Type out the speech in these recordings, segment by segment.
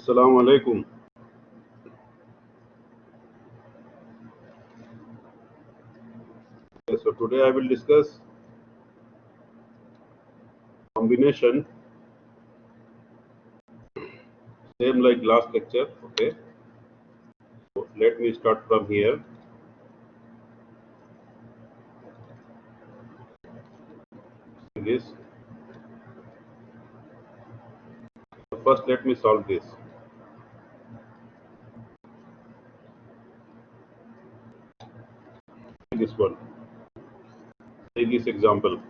Assalamu alaikum. Okay, so today I will discuss combination, same like last lecture. Okay, so let me start from here. This first, let me solve this. This one. Take this example.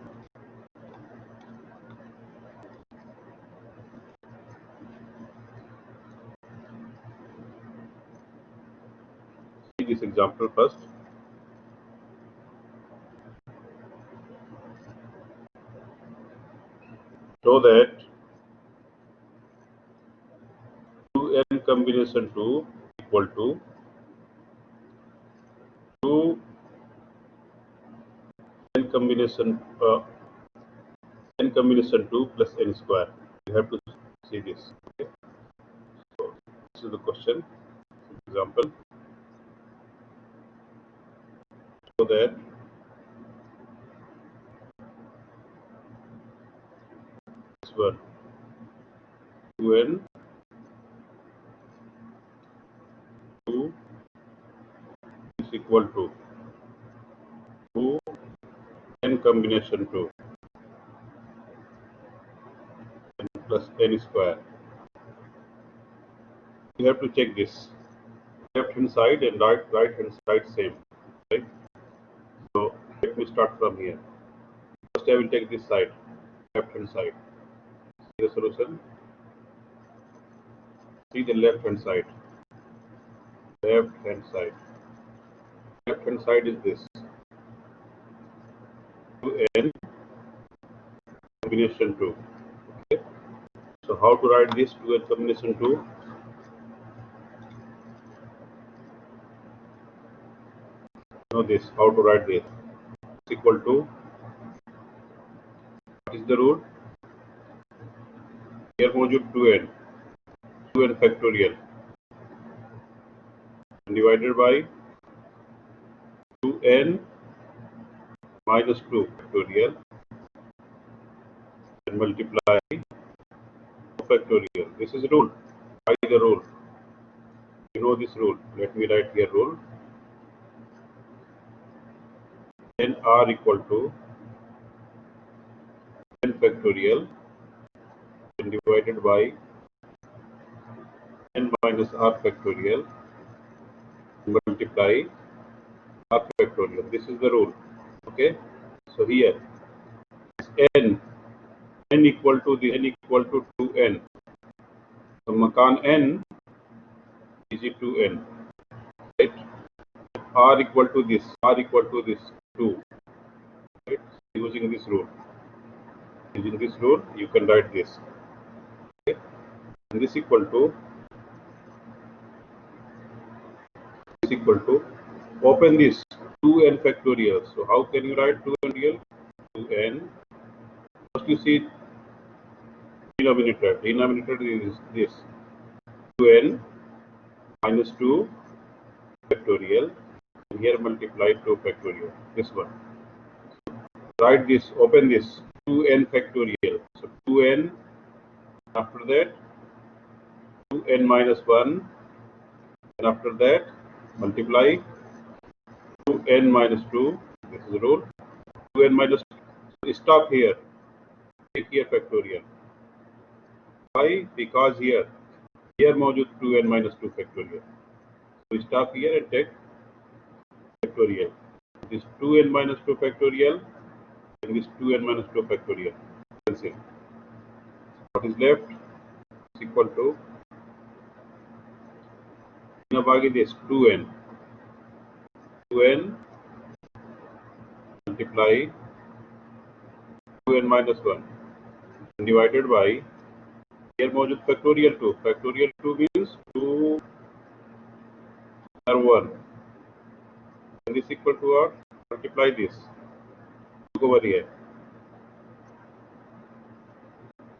Take this example first. So that 2n combination 2 equal to 2n combination n combination 2 plus n square. You have to see this. Okay. So this is the question. Example. So that this one 2n 2 is equal to 2n combination 2 plus n square. You have to check this. Left hand side and right hand side same. Right? So let me start from here. First I will take this side, left hand side. See the solution? See the left hand side. Left hand side. Left hand side is this. 2n combination 2. Okay. So how to write this 2n combination 2? Know this. How to write this? It's equal to, what is the rule? Here موجود 2n. 2n factorial divided by 2n minus 2 factorial and multiply 2 factorial. This is rule. By the rule. You know this rule. Let me write here rule. N r equal to n factorial and divided by n minus r factorial multiply r factorial. This is the rule. Okay. So here n equal to 2n. So makan n is 2n. Right? R equal to this 2. Right? Using this rule. Using this rule, you can write this. Okay? And this equal to open this 2n factorial. So how can you write 2n real? 2n. First you see denominator. Denominator is this 2n minus 2 factorial. And here multiply 2 factorial. This one. Write this. Open this 2n factorial. So 2n. After that 2n minus 1. And after that multiply 2n minus 2. This is the rule. 2n minus 2. So stop here. Take here factorial. Why? Because here मौजूद 2n minus 2 factorial. So stop here and take factorial. This 2n minus 2 factorial and this 2n minus 2 factorial. Cancel. What is left is equal to, now this 2n multiply 2n minus 1 divided by here मौजूद factorial 2. Factorial 2 means 2 are 1. And this equal to what? Multiply this. Look over here.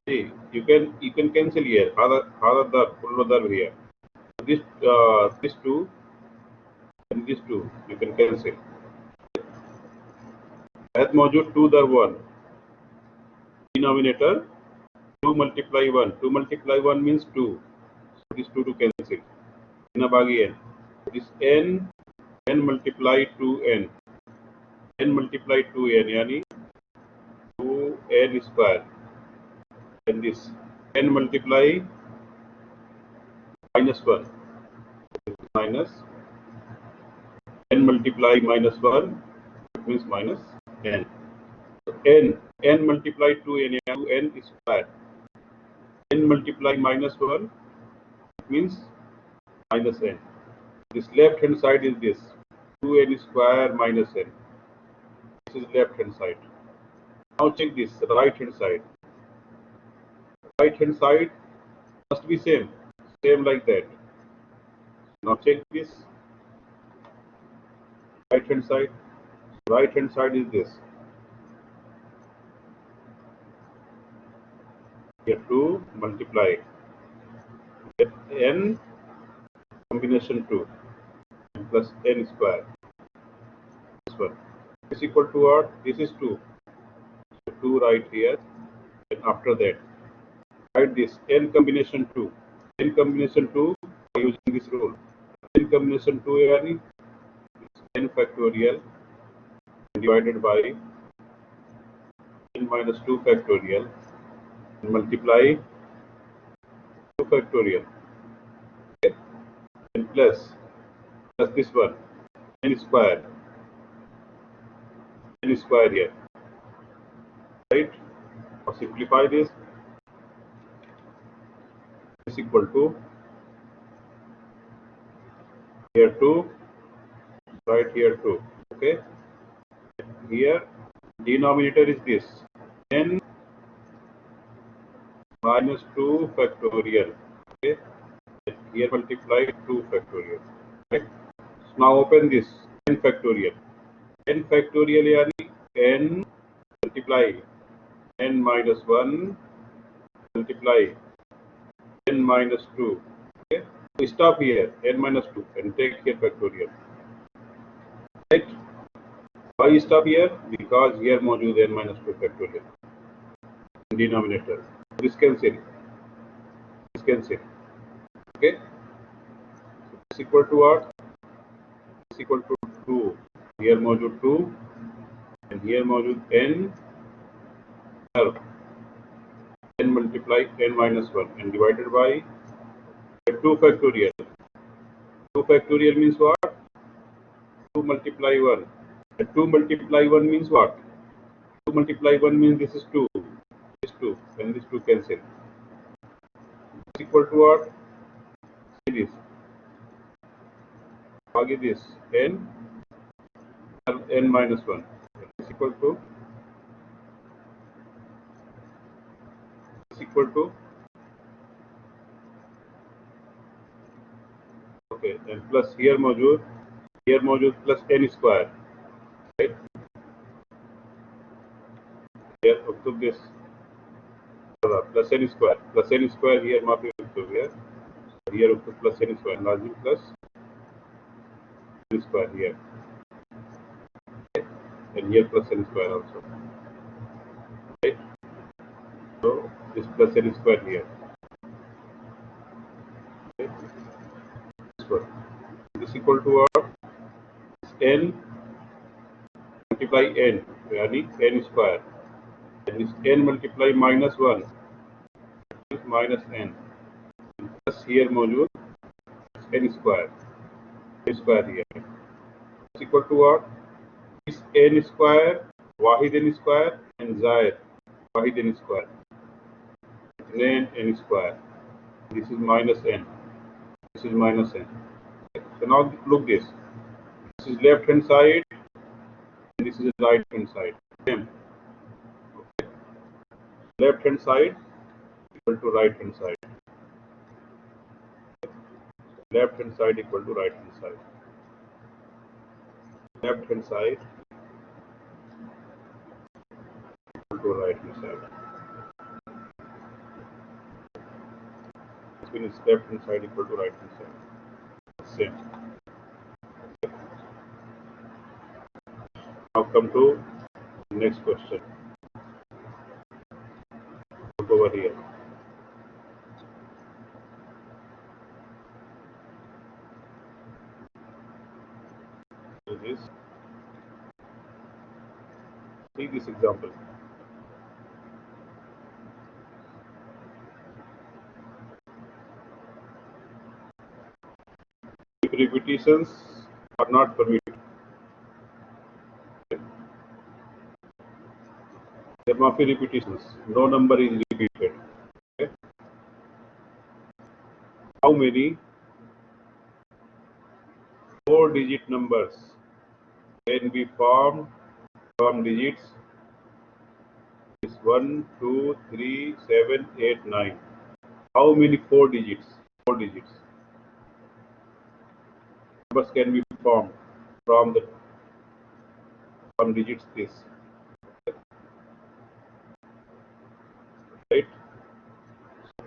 See, you can cancel here. Hada dar full dar here. This two and this two you can cancel. As मौजूद 2 dar 1. Denominator 2 multiply 1. 2 multiply 1 means 2. So this 2 to cancel. N bagi n. This n multiply 2n. n multiply 2n yani 2n square. And this n multiply minus 1 minus n multiply minus 1 means minus n. So n multiply 2n n square. N multiply minus 1 means minus n. This left hand side is this 2n square minus n. This is left hand side. Now check this right hand side. Right hand side must be same like that. Now check this right hand side. Right hand side is this. Here 2 multiply get n combination 2 plus n square. This one is equal to what? This is 2. So 2 right here, and after that write this n combination 2. N combination 2 by using this rule. N combination 2 yani n factorial divided by n minus 2 factorial and multiply 2 factorial. Okay? And plus this one n square here, right? Or simplify this is equal to here 2 right here 2. Okay, here denominator is this n minus 2 factorial. Okay, here multiply 2 factorial. Okay, so now open this n factorial. N factorial yani n multiply n minus 1 multiply n minus 2. Okay, so stop here n minus 2 and take here factorial. Right? Why stop here? Because here मौजूद n minus 2 factorial denominator. This cancel. This cancel. Okay. This equal to what? This equal to 2. Here मौजूद 2 and here मौजूद n. N multiply n minus 1 and divided by 2 factorial. 2 factorial means what? 2 multiply 1. And 2 multiply 1 means what? 2 multiply 1 means this is 2. This 2 and this 2 cancel. This equal to what? See this. Bagi this n minus 1 is equal to okay, and plus here मौजूद plus n square, right? Here up this plus n square here माफी here up to plus n square lazim plus n square here, okay? And here plus n square also, right? So this plus n square here, okay? This one is equal to what? N multiply n yani n square, and this n multiply minus 1 is minus n plus here मौजूद n square here is equal to what? This n square wahid n square and zaid wahid n square, n square. This is minus n. This is minus n. So now look this. This is left hand side and this is right hand side. Same. Okay. Left hand side equal to right hand side. Left hand side equal to right hand side. Left hand side equal to right hand side. means left hand side equal to right hand side. Same. Now come to next question. Look over here. So this. See this example. If repetitions are not permitted, there must be repetitions. No number is repeated. Okay. How many 4-digit numbers can be formed from digits? Is 1, 2, 3, 7, 8, 9. How many 4 digits? 4 digits. Numbers can be formed from digits this. Right?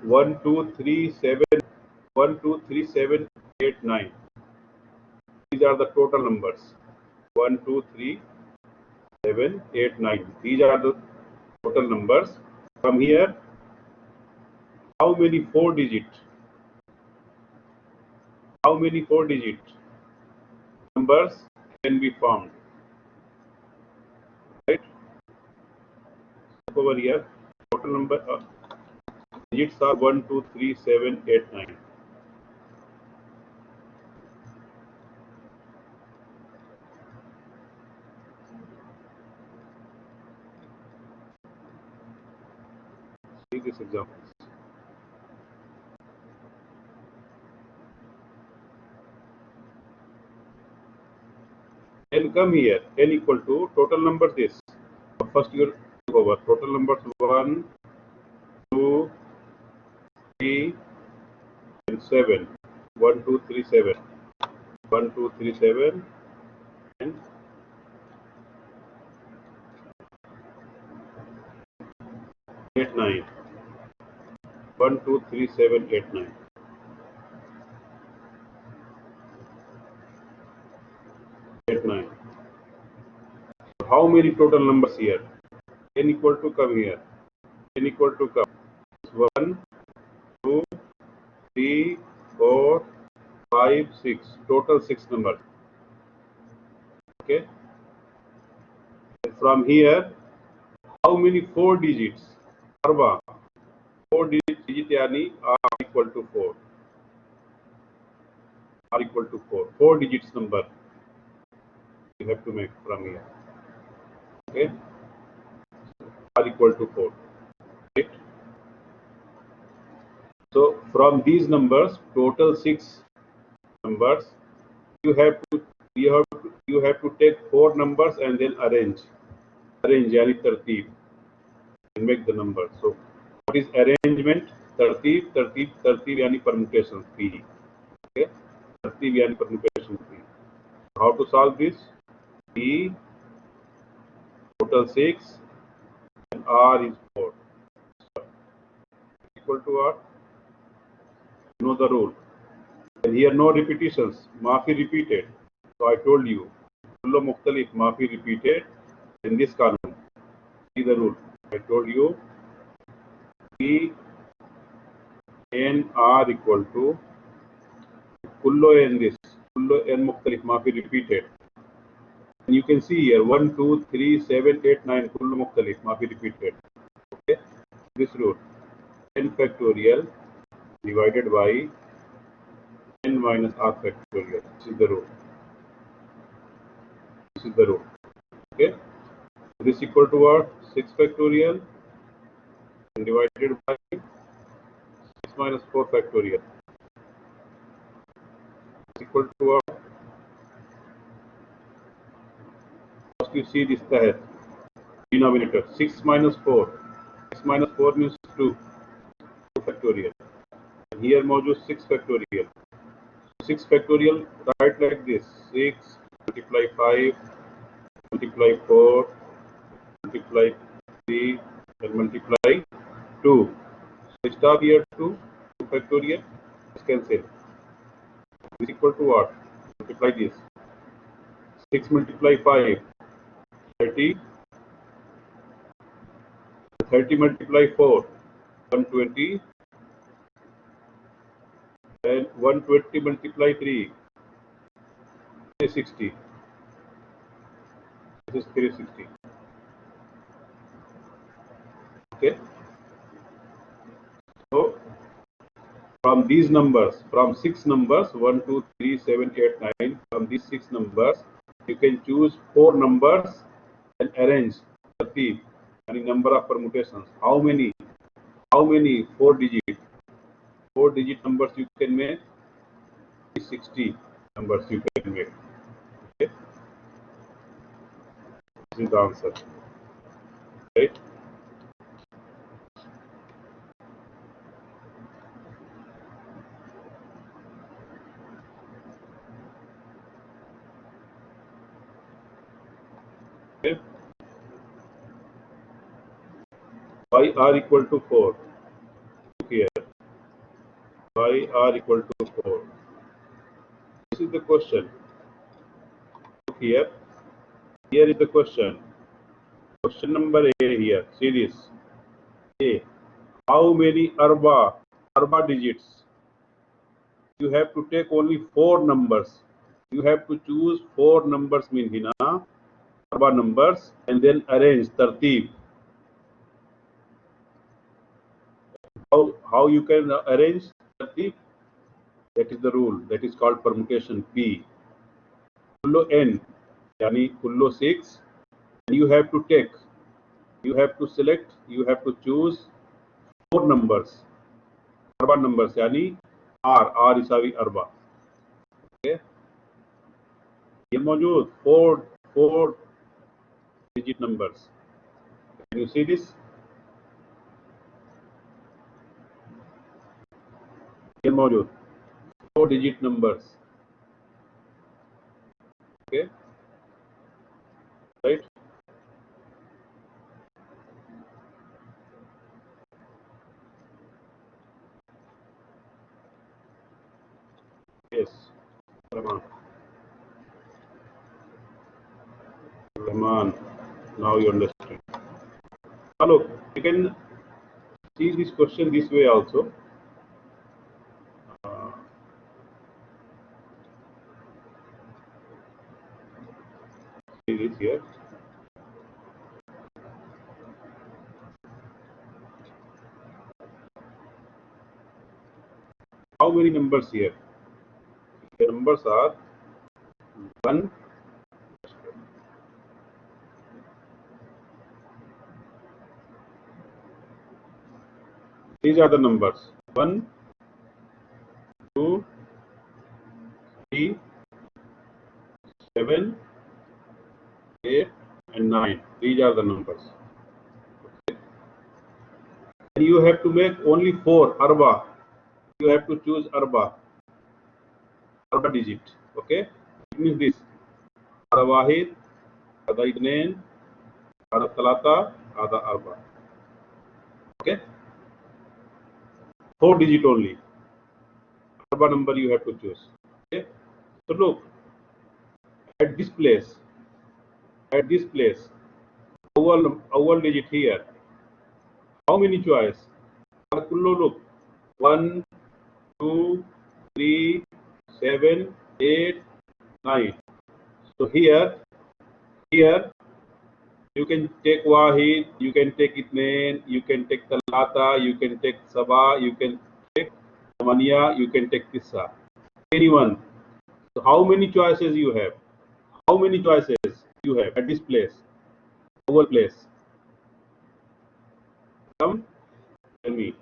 1, 2, 3, 7, 1, 2, 3, 7, 8, 9. These are the total numbers. 1, 2, 3, 7, 8, 9. These are the total numbers. From here, how many 4-digit? How many 4-digit numbers can be formed? Right? Over here, total number of digits are 1, 2, 3, 7, 8, 9. See these examples. N come here. N equal to total numbers is. First you go over total numbers 1, 2, 3, and 7. 1, 2, 3, 7. 1, 2, 3, 7, and 8, 9. 1, 2, 3, 7, 8, 9. 8, 9. So how many total numbers here? N equal to come here. N equal to come. 1, 2, 3, 4, 5, 6. Total 6 numbers. Okay. And from here, how many 4 digits? Arba. 4 digit yani are equal to 4. Are equal to 4. 4 digits number you have to make from here. Okay. Are equal to 4. Right. So from these numbers, total 6 numbers, you have to take 4 numbers and then arrange yani tartib and make the number. So what is arrangement? Tartib yani permutation 3. Okay. Tartib yani permutation 3. How to solve this? P total 6 and R is 4. Equal to R. Know the rule. And here no repetitions. Maafi repeated. So I told you. Kullu mukhtalif maafi repeated in this column. See the rule. I told you P N R equal to kullu n this. Kullu n mukhtalif maafi repeated. And you can see here 1, 2, 3, 7, 8, 9 kullu mukhtalif maafi repeated. Okay. This rule. N factorial divided by n minus r factorial. This is the rule. This is the rule. Okay. This equal to what? 6 factorial and divided by 6 minus 4 factorial. Is equal to what? First you see this tahat. Denominator 6 minus 4. 6 minus 4 means 2. 2 factorial. And here modules 6 factorial. 6 factorial, write like this. 6 multiply 5 multiply 4 multiply 3 and multiply 2. So stop here 2 factorial. Let's cancel. Is equal to what? Multiply this. 6 multiply 5, 30. 30 multiply 4, 120. And 120 multiply 3, 360. This is 360. Okay. So from these numbers, from 6 numbers, 1, 2, 3, 7, 8, 9, from these 6 numbers, you can choose 4 numbers and arrange 30 any number of permutations. How many? How many 4 digit? 4 digit numbers you can make? 60 numbers you can make. Okay. This is the answer. Right? Okay. Y r equal to 4. Look here. Y r equal to 4. This is the question. Look here. Here is the question. Question number A here. See this. A. How many arba digits? You have to take only 4 numbers. You have to choose 4 numbers mean hina arba numbers and then arrange tartib. How you can arrange tartib? That is the rule. That is called permutation P. Kullo n, yani kullo 6. You have to take. You have to select. You have to choose 4 numbers. Arba numbers, yani R isawi arba. Okay. ये मौजूद 4 digit numbers. Can you see this? ये मौजूद 4 digit numbers. Okay. Right. Yes. Rahman. Now you understand. Hello. You can see this question this way also. See this here. How many numbers here? The numbers are 1. These are the numbers 1, 2, 3, 7, 8, and 9. These are the numbers. Okay. And you have to make only 4 arba. You have to choose arba digit. Okay. It means this. Ada wahid, ada idnain, ada talata, ada arba. Okay. 4 digit only. Arba number you have to choose. Okay. So look, at this place, awal digit here. How many choice? Look, 1, 2, 3, 7, 8, 9. So here you can take wahid, you can take itnain, you can take talata, you can take saba, you can take tamaniya, you can take tissa. Anyone. So how many choices you have? How many choices you have at this place? Our place. Come, tell me.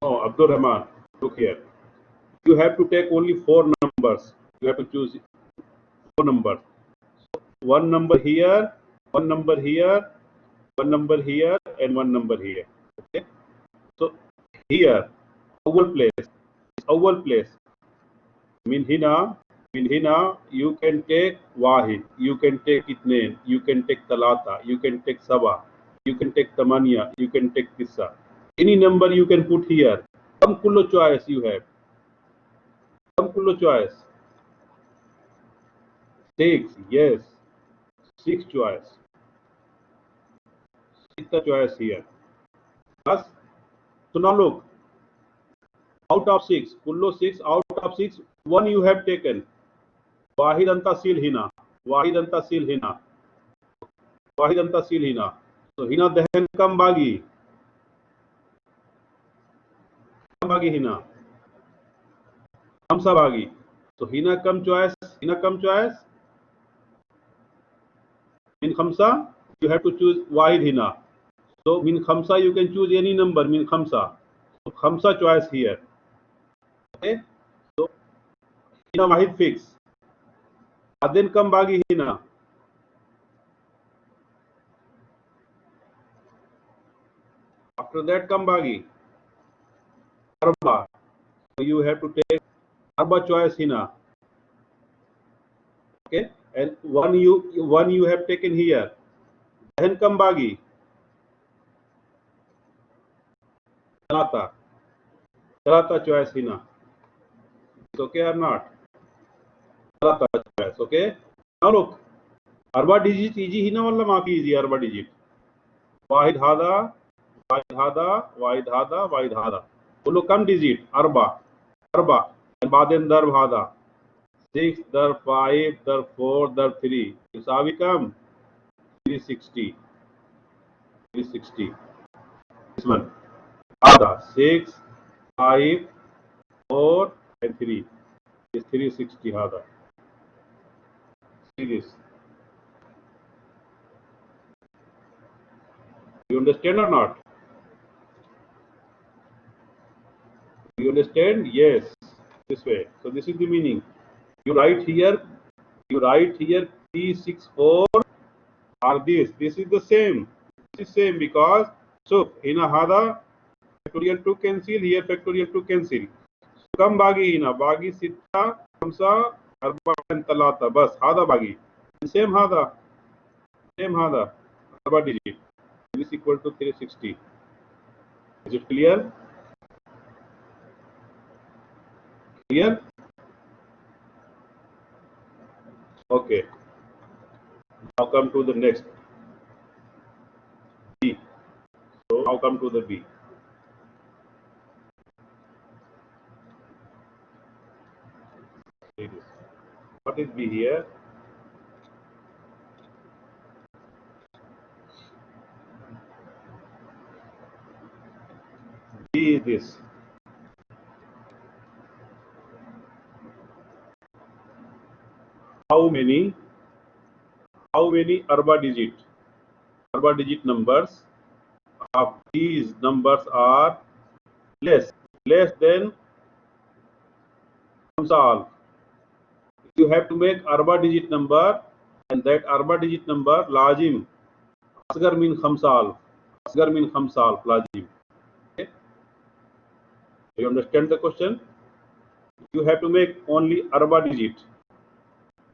Oh, Abdul Rahman, look here. You have to take only 4 numbers. You have to choose 4 numbers. So 1 number here, 1 number here, 1 number here, and 1 number here. Okay. So here, our place. Mean hina, you can take wahid, you can take itnain, you can take talata, you can take saba, You can take Tamania, you can take Tissa. Any number you can put here. Come kullo choice you have. Come kullo choice. 6, yes. 6 choice. 6 choice here. Plus, so now look. Out of 6, kullo 6, out of 6, 1 you have taken. Wahid anta sil hina. Wahid anta sil hina. Wahid anta sil hina. So hina dehen kam bagi. Kam bagi hina. Kamsa bagi. So hina kam choice. Hina kam choice. Min khamsa, you have to choose wahid hina. So min khamsa you can choose any number min khamsa. So khamsa choice here. Okay. So hina wahid fix. Then come bagi hina. After that come bagi. Arba. So you have to take arba choice hina. Okay. And one you have taken here. Then come bagi. Talata. Talata choice hina. It's okay or not? Talata choice. Okay. Now look. Arba digit easy hina wala maafi easy arba digit. Wahid hada. Wahid hada. Wahid hada. Wahid hada. बोलो कम digit अरबा अरबा बादेन दर भादा 6 दर 5 दर 4 दर 3 युसावी कम 360 this one hada 6 5 4 and 3 is 360 hada. See this, you understand or not? You understand? Yes, this way. So this is the meaning. You write here 364 or this is the same. This is same because so hina hada factorial 2 cancel here, factorial 2 cancel. So kam bagi hina bagi sitta khamsa arba and talata bas hada bagi same hada arba digit is equal to 360. Is it clear? Clear? Okay. Now come to the next B. So now come to the B. What is B here? B is this. How many arba digit numbers of these numbers are less than khamsa. You have to make arba digit number, and that arba digit number lazim asgar min khamsa lazim. Okay? You understand the question? You have to make only arba digit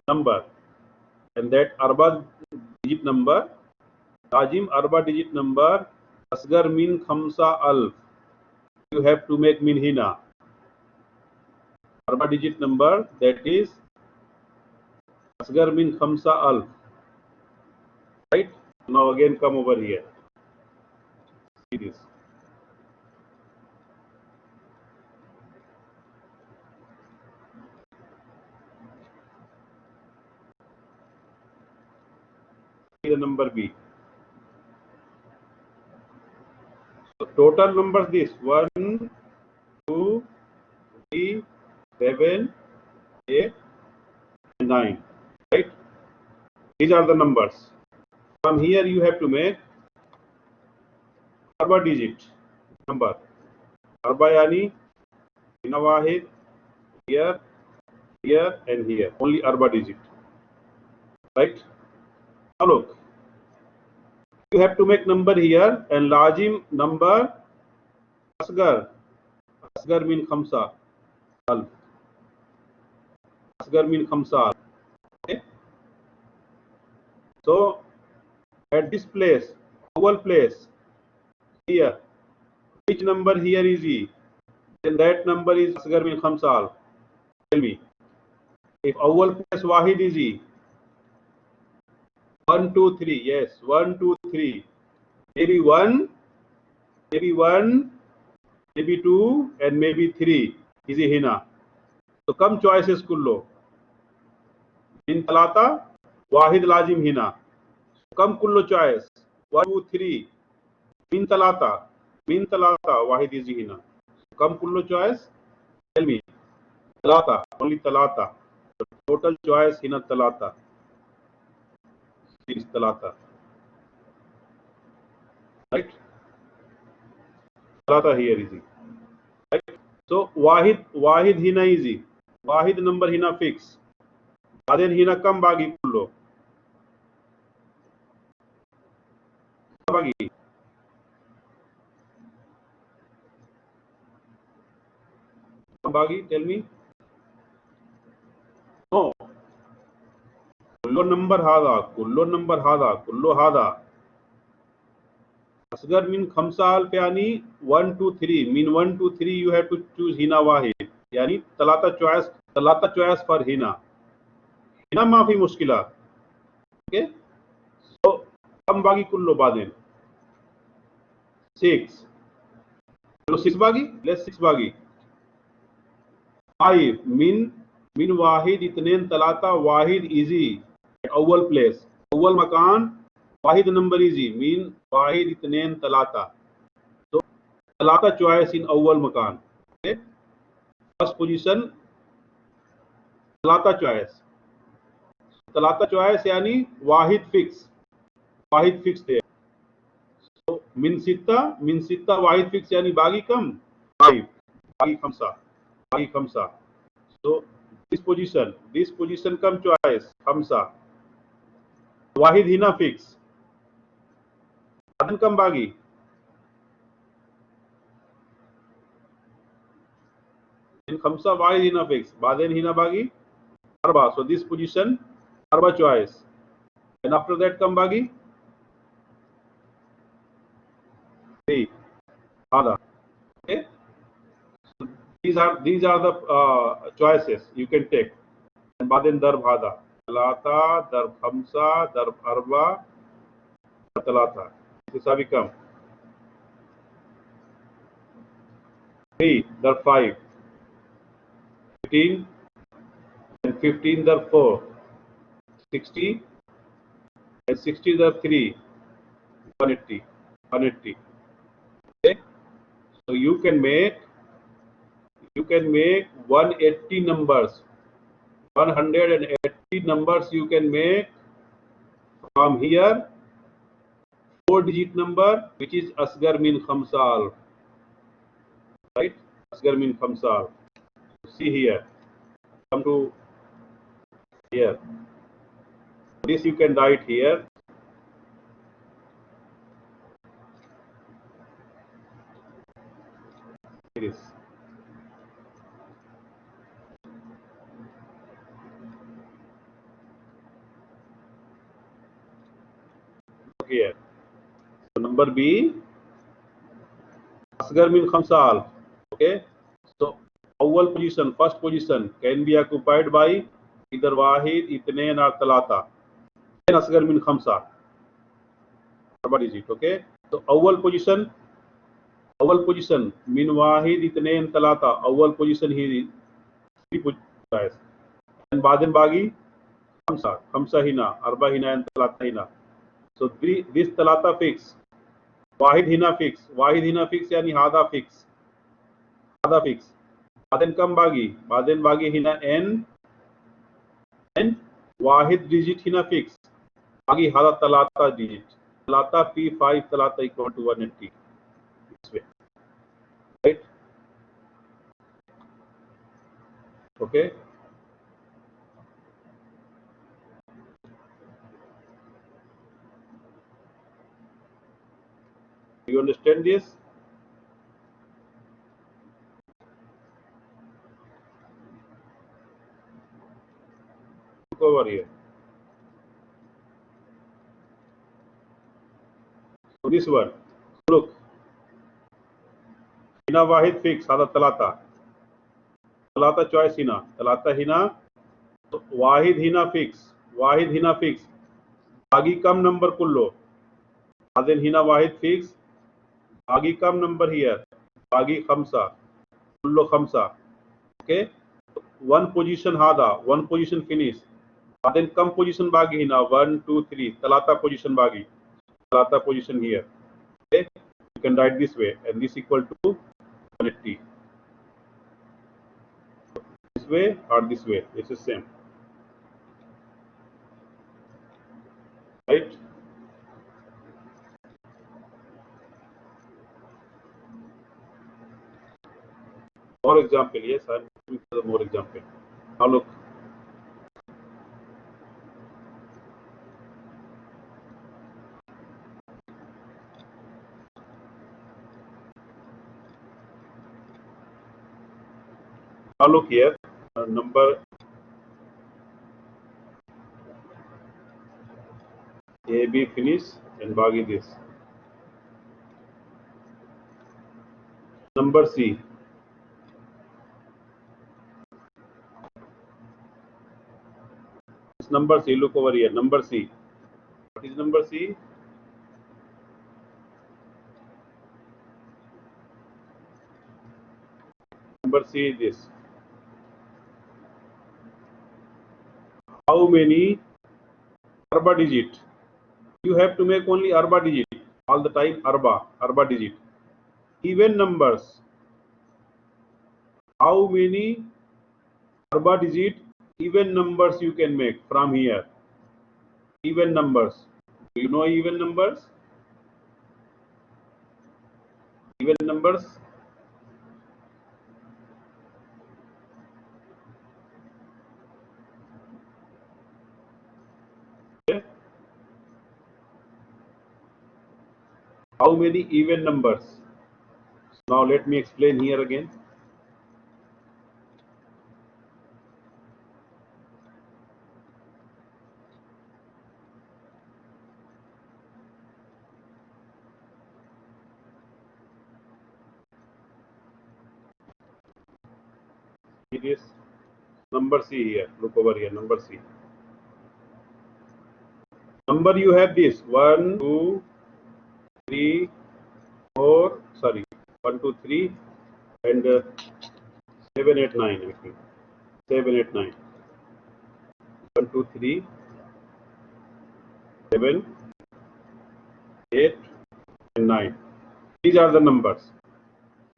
number, and that arba digit number lazim arba digit number asgar min khamsa alf. You have to make min hina arba digit number that is asgar min khamsa alf. Right? Now again come over here. See this. See the number B. So total numbers this 1, 2, 3, 7, 8, and 9. Right? These are the numbers. From here you have to make arba digit number. Arba yani hina wahid here, and here. Only arba digit. Right? Now look. You have to make number here and lazim number asgar mean khamsa alf. Asgar mean khamsa. Okay. So at this place Oval place here. Which number here is E? Then that number is Asghar min Khamsal. Tell me. If oval place Wahid is E. 1, 2, 3. Yes, 1, 2, 3. Maybe 1, maybe 1, maybe 2, and maybe 3 is a hina. So come choices kullo. Min talata, Wahid lazim hina. Come kullo choice. 1, 2, 3. Min talata, Wahid is a hina. Come kullo choice. Tell me. Talata, only talata. The total choice hina talata. Is talata. Right? Talata here is it. Right? So Wahid hina easy. Wahid number hina fix. Then hina kam bagi kullo. Bagi. Bagi, tell me. No. Kullo number hada. Kullo hada. Asghar min Khamsal पे यानी 1, 2, 3. Mean 1, 2, 3 you have to choose hina Wahid. यानी talata choice for hina. Hina माफी मुश्किला. Okay. So kam bagi kullo baden. 6. So 6 bagi. Let's 6 bagi. 5 min Wahid itnen talata Wahid easy at oval place. Oval makan Wahid number easy mean Wahid itnen talata. So talata choice in oval makan. Okay. First position talata choice. Talata choice यानी Wahid fix there. So min sitta Wahid fix यानी bagi kam 5 bagi khamsa. So this position come choice Khamsa. Wahid hina fix. Then come bagi. In Khamsa Wahid hina fix. Baden hina bagi. Arba. So this position Arba choice. And after that come bagi. 3. Hada. Okay. So these are the choices you can take. And baden darb hada. Talata, darb Khamsa, darb Arba, talata. This is how we come. 3 darb 5. 15 and 15 darb 4. 60 and 60 darb 3. 180. Okay. So you can make 180 numbers. 180 numbers you can make from here. 4-digit number which is Asghar min Khamsal. Right? Asghar min Khamsal. See here. Come to here. This you can write here. It is. Here. So number B, Asghar min Khamsal. Okay. So awal position, first position can be occupied by either Wahid, Itnain or Talata. Then Asghar min Khamsa. What is it? Okay. So awal position min Wahid, Itnain, Talata. Awal position here is 3 positions. And Baden Bagi, Khamsa hina, Arba hina and Talata hina. So this Talata fix. Wahid hina fix yani hada fix. Baden kam bagi hina n and Wahid digit hina fix. Bagi hada talata digit. Talata P5 talata equal to 180. This way. Right? Okay. Do you understand this? Look over here. So this one, look, hina wahid fix, hada talata. Talata choice hina, talata hina, so wahid hina fix, wahid hina fix. Bagi kam number kullo. Then hina wahid fix. Bagi kam number here. Bagi khamsa. Kullo khamsa. Okay. One position hada, one position finish. Then come position bagi hina. 1, 2, 3. Talata position bagi. Talata position here. Okay. You can write this way, and this equal to 180. This way or this way. It's the same. Right? More example. Yes, I'm giving you more example. Now look. Now look here. Number A, B finish and bagi this. Number C. This number C. Look over here. Number C. What is number C? Number C is this. How many arba digit? You have to make only arba digit all the time. Arba digit. Even numbers. How many arba digit even numbers you can make from here? Even numbers. Do you know even numbers? Even numbers. Okay. How many even numbers? Now let me explain here again. See this number C here. Look over here. Number C. Number you have this 1, 2, 3, 4. Sorry, 1, 2, 3, and 7, 8, 9. I think 7, 8, 9. 1, 2, 3, 7, 8, and 9. These are the numbers.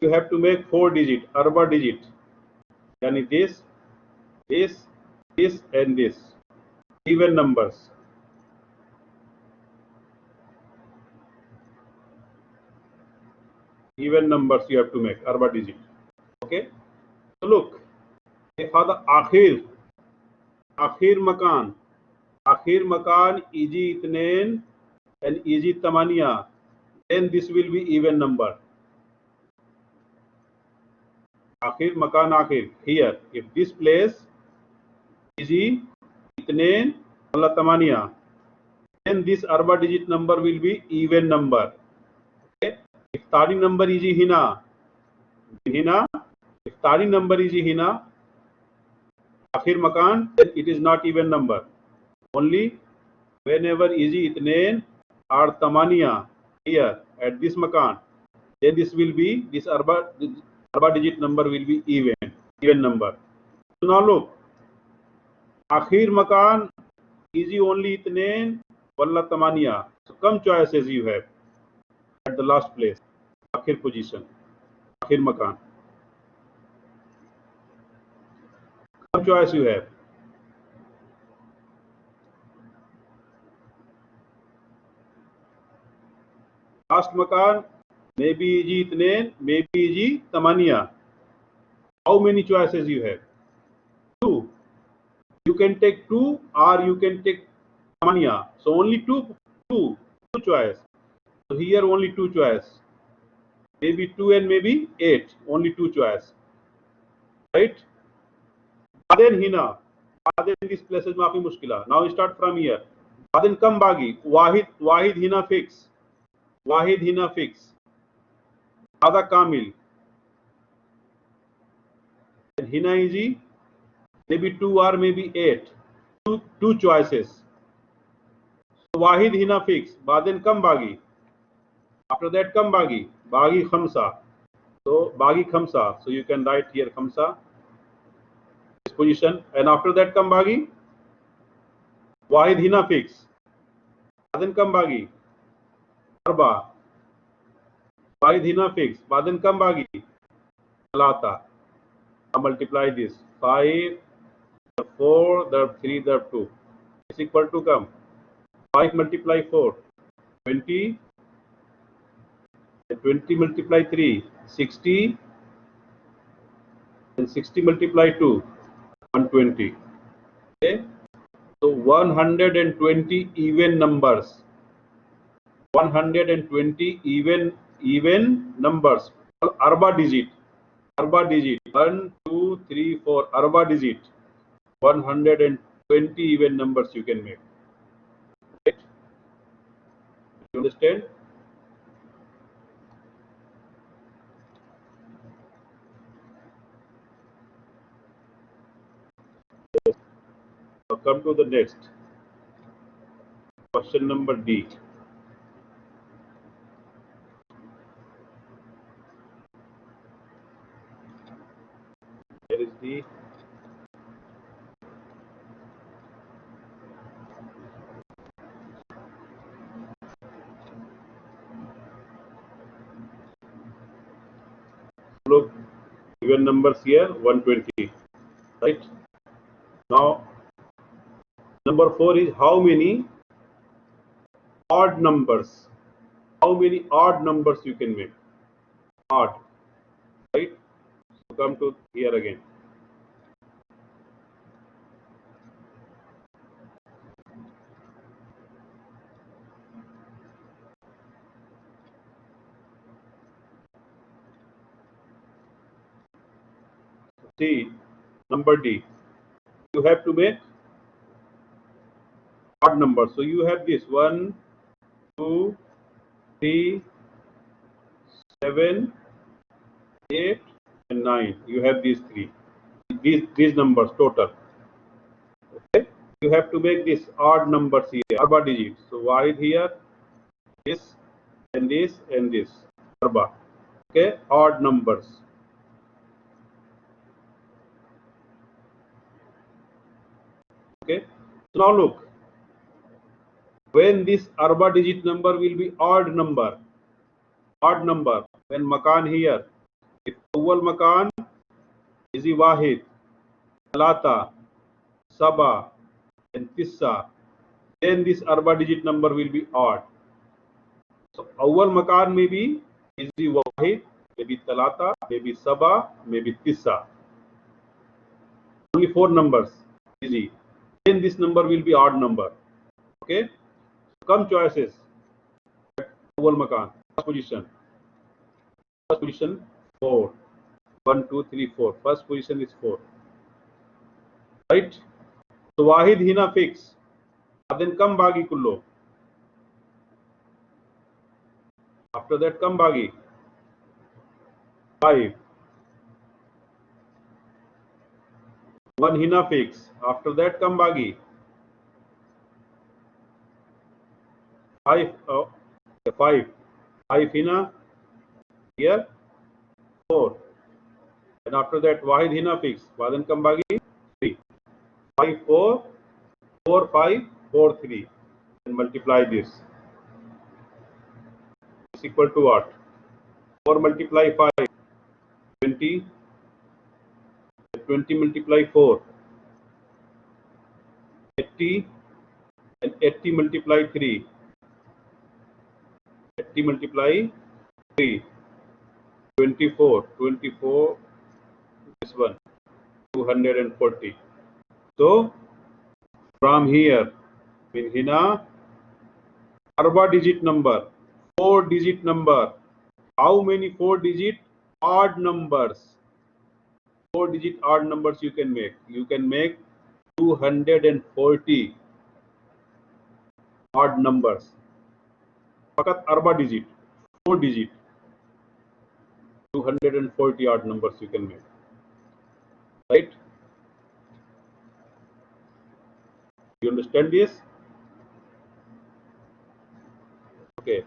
You have to make 4 digit, arba digit. Yani this, and this. Even numbers. Even numbers you have to make, arba digit. Okay. So look, for the akhir makan, iji itnain and iji tamaniya, then this will be even number. Akhir makan akhir. Here, if this place iji itnain wala tamaniya, then this arba digit number will be even number. Okay. If starting number is hina, if starting number is hina, akhir makan, then it is not even number. Only whenever is itnain or tamaniya here at this makan, then this will be this arba digit number will be even number. So now look, akhir makan is only itnain wala tamaniya. So come choices you have at the last place, akhir position, akhir makan. Some choice you have. Last makan, maybe iji itnain, maybe iji tamaniya. How many choices you have? 2. You can take 2 or you can take tamaniya. So only two choice. So here only 2 choice. Maybe 2 and maybe 8. Only 2 choice. Right? Then hina. Then this place is maafi mushkila. Now start from here. Then come bagi. Wahid hina fix. Wahid hina fix. Ada kamil. And hina is maybe 2 or maybe 8. Two choices. So Wahid hina fix. Baden kam bagi. After that come bagi. Bagi khamsa. So bagi khamsa. So you can write here khamsa. This position. And after that come bagi. Wahid hina fix. Baden kam bagi. Arba. Wahid hina fix. Baden kam bagi. Talata. Now multiply this. 5, 4, 3, 2. Is equal to come. 5 multiply 4. 20. 20 multiply 3. 60. And 60 multiply 2. 120. Okay. So 120 even numbers. 120 even numbers. Arba digit. Arba digit. 1, 2, 3, 4. Arba digit. 120 even numbers you can make. Right? You understand? Now come to the next. Question number D. Here is D. Look, even numbers here 120. Right? Now, number 4 is how many odd numbers. How many odd numbers you can make? Odd. Right? So come to here again. See, number D. You have to make odd numbers. So you have this 1, 2, 3, 7, 8, and 9. You have these three. These numbers total. Okay. You have to make this odd numbers here. Arba digits. So why here? This and this and this. Arba. Okay. Odd numbers. Okay. So now look. When this arba digit number will be odd number. Odd number. When makan here. If awwal makan is wahid, talata, saba, and tissa, then this arba digit number will be odd. So awwal makan may be easy wahid, maybe talata, maybe saba, maybe tissa. Only 4 numbers easy. Then this number will be odd number. Okay. Come choices. Awwal makan. First position. First position 4. 1, 2, 3, 4. First position is 4. Right. So wahid hina fix. Then come bagi kullo. After that come bagi. 5. 1 hina fix. After that come bagi. 5. 5. 5 hina. Here 4. And after that wahid hina fix. Then come bagi 3. 5, 4. 4, 5, 4, 3. And multiply this. Is equal to what? 4 multiply 5. 20. 20 multiply 4. 80. And 80 multiply 3. 80 multiply 3. 24. 24. This one. 240. So from here, in hina, arba digit number, 4 digit number. How many 4 digit odd numbers? 4 digit odd numbers you can make. You can make 240 odd numbers. fakat arba digit, 4 digit, 240 odd numbers you can make, right? You understand this? Okay.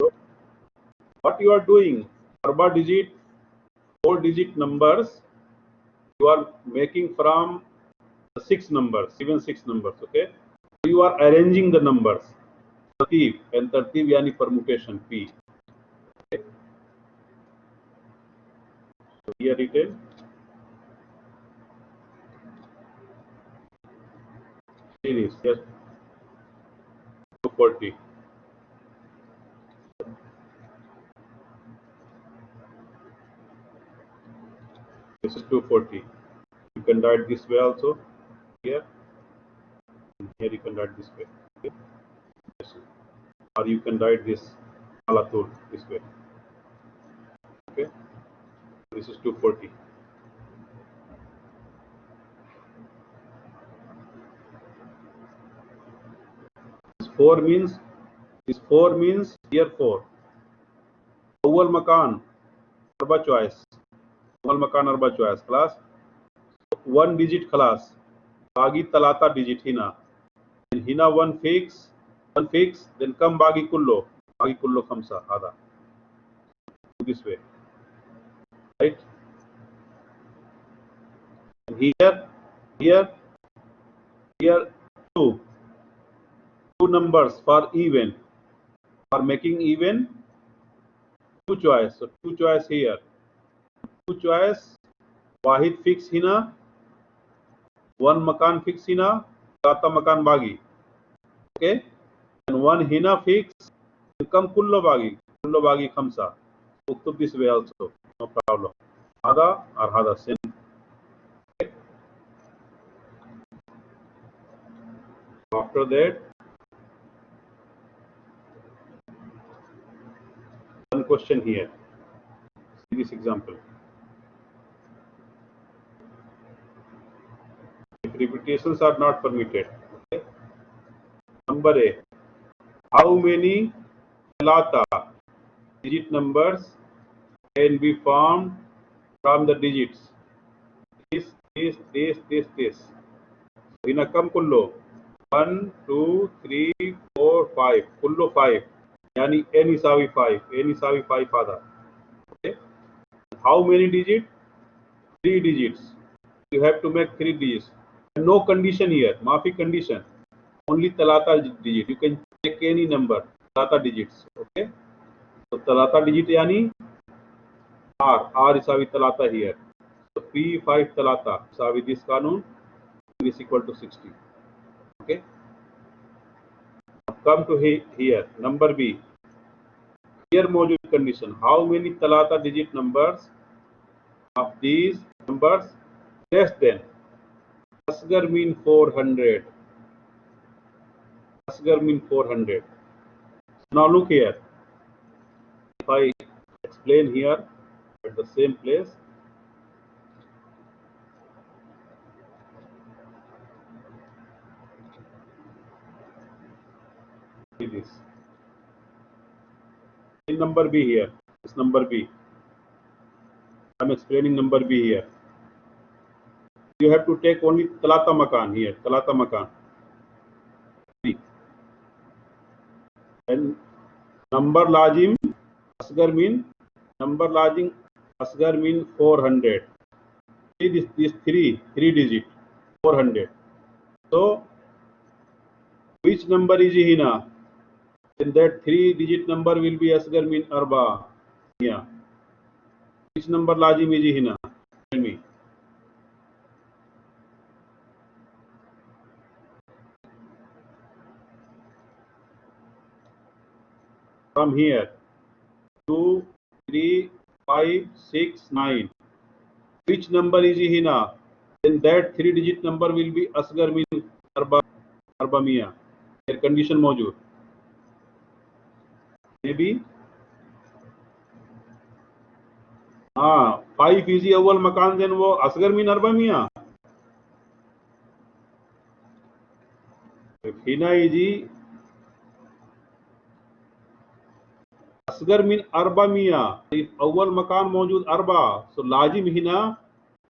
So what you are doing, arba digit, 4 digit numbers, you are making from 6 numbers, even 6 numbers, okay? You are arranging the numbers, tartib, and tartib yani permutation, P. Okay. So here it is. Series, yes, 240. This is 240. You can write this way also, here. And here you can write this way. Okay? Yes. Or you can write this alatul this way. Okay. This is 240. This 4 means here 4. Awal makan, arba choice. Awal makan arba choice. Class 1 digit class. Bagi talata digit hina. And hina 1 fix, then come bagi kullo khamsa hada. This way, right? And here two numbers for even, for making even, 2 choice. So 2 choice here, 2 choice, wahid fix hina, 1 makan fix hina, talata makan bagi. Okay, and 1 hina fix, then come kullo bagi khamsa. Uktub this way also, no problem. Hada or hada same. Okay. After that, one question here. See this example. If repetitions are not permitted, okay. Number A. How many talata digit numbers can be formed from the digits? This. Hina kam kullo. 1, 2, 3, 4, 5. Kullo 5. Yani n isawi 5. N isawi 5 hada. Okay. How many digits? 3 digits. You have to make 3 digits. No condition here. Maafi condition. Only talata digit. You can take any number. Talata digits. Okay. So talata digit yani R isawi talata here. So P5 talata isawi this kanun is equal to 60. Okay. Come to here. Number B. Here module condition. How many talata digit numbers of these numbers less than asgar mean 400? Asgar mean 400. Now look here. If I explain here at the same place, see this. In number B here, this number B. I'm explaining number B here. You have to take only talata makan here, talata makan. And number lazim asgar mean 400. See this three digit 400. So which number is hina? Then that 3 digit number will be asgar mean arba. Yeah. Which number lazim is hina? Tell me. From here 2, 3, 5, 6, 9. Which number is hina? Then that 3 digit number will be asgar mean arba miya. Air condition मौजूद, may be हाँ 5 easy अव्वल मकान then वो असगर मिन अरबा मिया, Hina easy Asghar मिन अरबा मिया, अव्वल मकान मौजूद अरबा, सो लाजिम हिना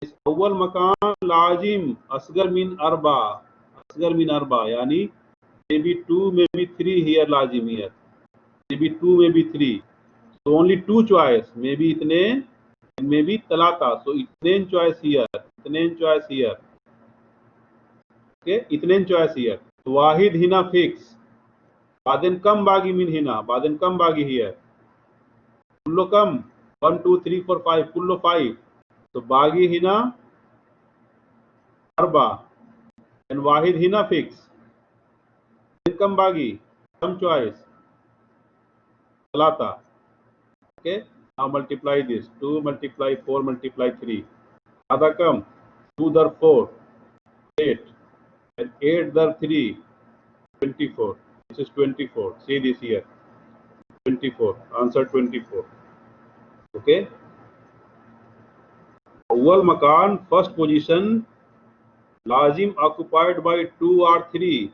इस अव्वल मकान लाजिम असगर मिन अरबा, असगर मिन अरबा यानी maybe 2 maybe 3 here लाजिम here, maybe 2 maybe 3, so only two choice, maybe itnain and maybe talata, so itnain choice here, itnain choice here, okay, itnain choice here, so wahid hina fix, baden kam bagi min hina, baden kam bagi here, kullo kam 1 2 3 4 5 kullo 5, so bagi hina arba and wahid hina fix, then kam bagi some choice talata, okay. Now multiply this, 2 multiply 4 multiply 3, ada kam 2 dar 4 8 and 8 dar 3 24. This is 24. See this here. 24. Answer 24. Okay. Awwal makan, first position, lazim occupied by 2 or 3.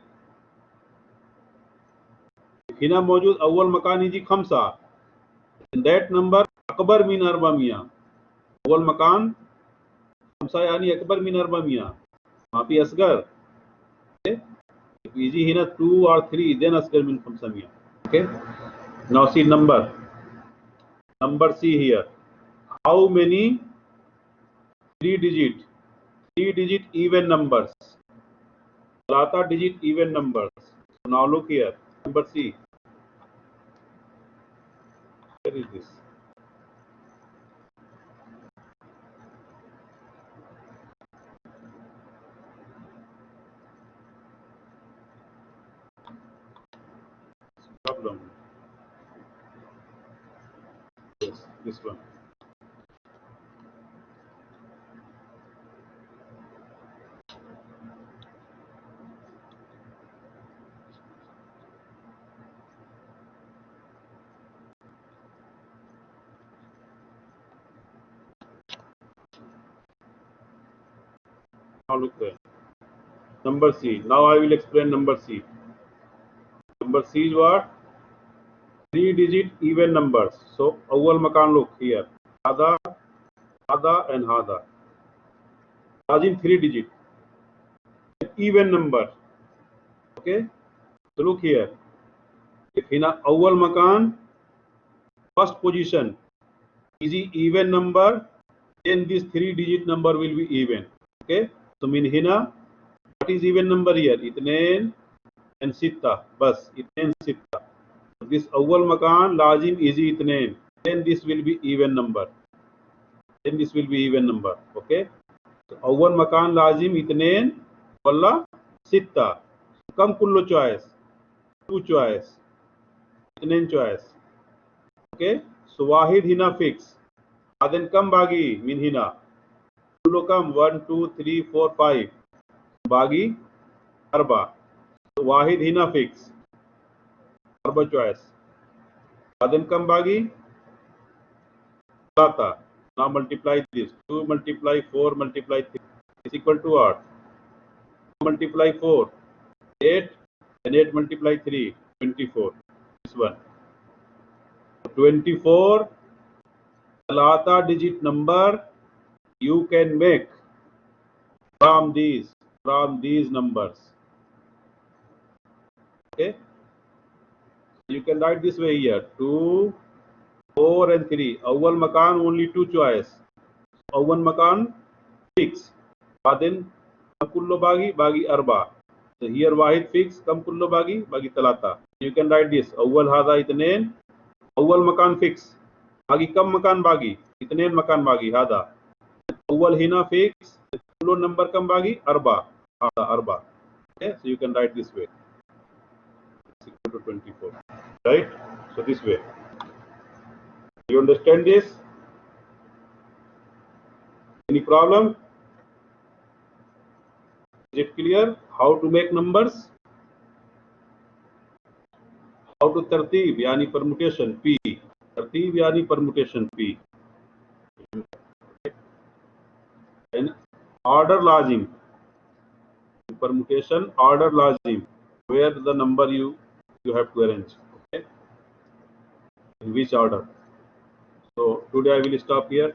Hina mawjud awwal makan is khamsa. And that number akbar min arba miya. Awwal makan khamsa yani akbar min arba miya. Maafi asgar. Okay. If easy hina 2 or 3, then asgar min khamsa miya. Okay. Now see number. Number C here. How many 3-digit even numbers? Talata digit even numbers. So now look here. Number C. Where is this? Problem. Yes, this one. Now look there. Number C. Now I will explain number C. Number C is what? 3-digit even numbers. So awwal makan look here. Hada, hada and hada. Lazim 3-digit. Even number. Okay. So look here. If in a awwal makan, first position is even number, then this 3-digit number will be even. Okay. So mean hina, what is even number here? Itnain and sitta. Bas, itnain sitta. So this awwal makan lazim is itnain. Then this will be even number. Then this will be even number. Okay. So awwal makan lazim itnain walla sitta. Kam kullo choice? 2 choice. Itnain choice. Okay. So wahid hina fix. Then kam bagi min hina. Kullo kam 1 2 3 4 5. Bagi arba. So wahid hina fix. Arba choice. Then kam bagi talata. Now multiply this. 2 multiply 4 multiply 3 is equal to what? 2 multiply 4, 8 and 8 multiply 3, 24. This one. 24 talata digit number you can make from these numbers. Okay. You can write this way here. 2, 4 and 3. Awwal makan only 2 choice. Awwal makan fix. Then kam kullo bagi arba. So here wahid fix, kam kullo bagi talata. You can write this. Awwal hada itnain. Awwal makan fix. Bagi kam makan bagi. Itnain makan bagi hada. Awwal hina fix. Kullo number kam bagi arba. Hada arba. Okay. So you can write this way. It's equal to 24. Right? So this way. You understand this? Any problem? Is it clear how to make numbers? How to तरतीब यानी permutation P, तरतीब यानी permutation P. And order lazim, permutation order lazim, where the number you have to arrange. Okay, in which order. So today I will stop here.